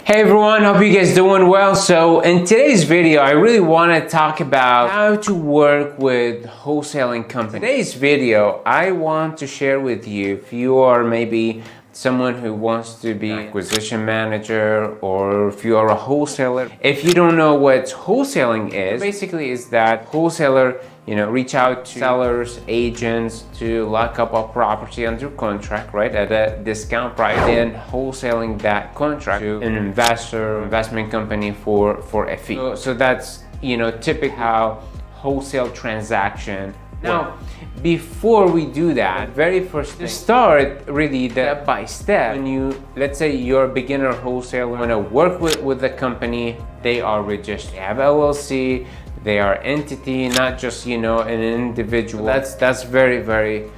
Hey everyone, hope you guys doing well. So in today's video, I really want to talk about how to work with wholesaling companies. Today's video, I want to share with you if you are maybe someone who wants to be an acquisition manager, or if you are a wholesaler. If you don't know what wholesaling is, basically is that wholesaler, reach out to sellers, agents to lock up a property under contract, right, at a discount price, then wholesaling that contract to an investment company for a fee. So that's, typically how wholesale transaction. Now, before we do that, very first thing, start really step by step. When let's say you're a beginner wholesaler, want to work with the company, they are registered, they have LLC, they are entity, not just an individual. That's very, very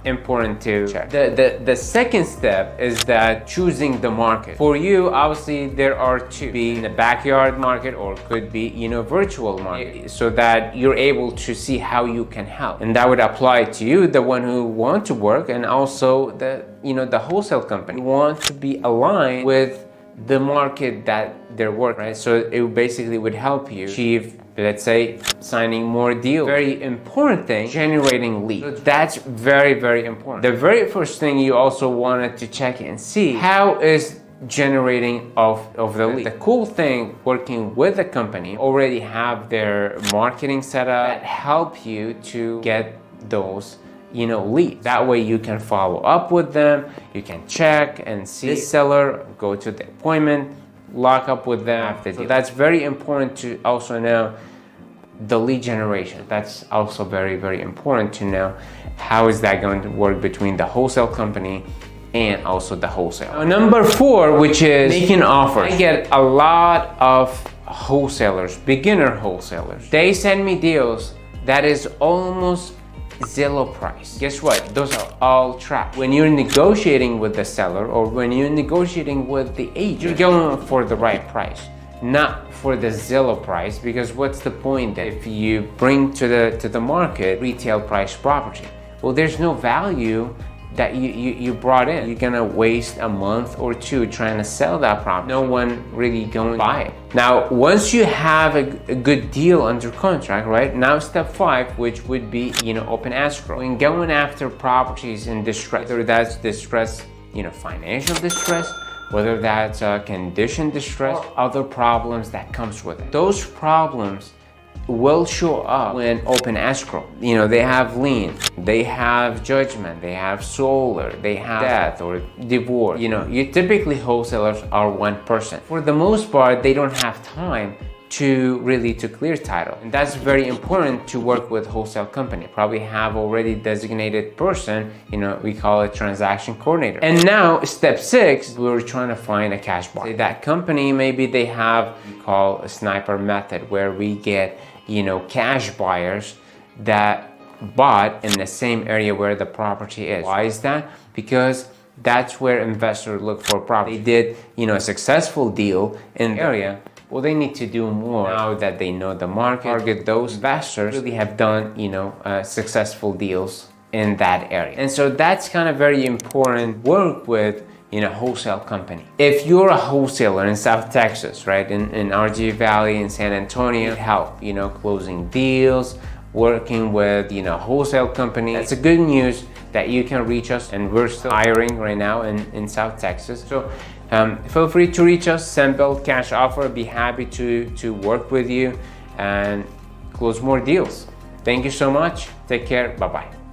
important to check. The second step is that choosing the market. For you, obviously, there are two: be in the backyard market, or could be virtual market, so that you're able to see how you can help. And that would apply to you, the one who want to work, and also the wholesale company want to be aligned with the market that they're working, right? So it basically would help you achieve, let's say, signing more deals. Very important thing, generating leads. So that's very, very important. The very first thing you also wanted to check and see, how is generating of the lead. The cool thing, working with a company, already have their marketing set up that help you to get those leads. That way you can follow up with them, you can check and see this seller, go to the appointment, lock up with them. So that's very important to also know the lead generation. That's also very, very important to know how is that going to work between the wholesale company and also the wholesale. Number 4, which is making offers. I get a lot of wholesalers, beginner wholesalers. They send me deals that is almost Zillow price. Guess what? Those are all traps. When you're negotiating with the seller, or when you're negotiating with the agent, you're going for the right price, not for the Zillow price, because what's the point then if you bring to the market retail price property? Well, there's no value that you brought in. You're gonna waste a month or two trying to sell that property. No one really going to buy it. Now, once you have a good deal under contract, right? Now step 5, which would be, open escrow. When going after properties in distress, whether that's distress, financial distress, whether that's condition distress, or other problems that comes with it. Those problems will show up when open escrow. They have lien, they have judgment, they have solar, they have death or divorce. You typically, wholesalers are one person. For the most part, they don't have time to clear title. And that's very important to work with wholesale company. Probably have already designated person, we call it transaction coordinator. And now step 6, we're trying to find a cash buyer. Say that company, maybe they have, we call a sniper method, where we get cash buyers that bought in the same area where the property is. Why is that? Because that's where investors look for property. They did a successful deal in the area. Well, they need to do more now that they know the market. Target those investors really have done successful deals in that area. And so that's kind of very important work with wholesale company. If you're a wholesaler in South Texas, right, in RG Valley, in San Antonio, help, closing deals, working with, wholesale company, that's a good news that you can reach us, and we're still hiring right now in South Texas. So feel free to reach us, Sunbelt Cash Offer. Be happy to work with you and close more deals. Thank you so much. Take care. Bye-bye.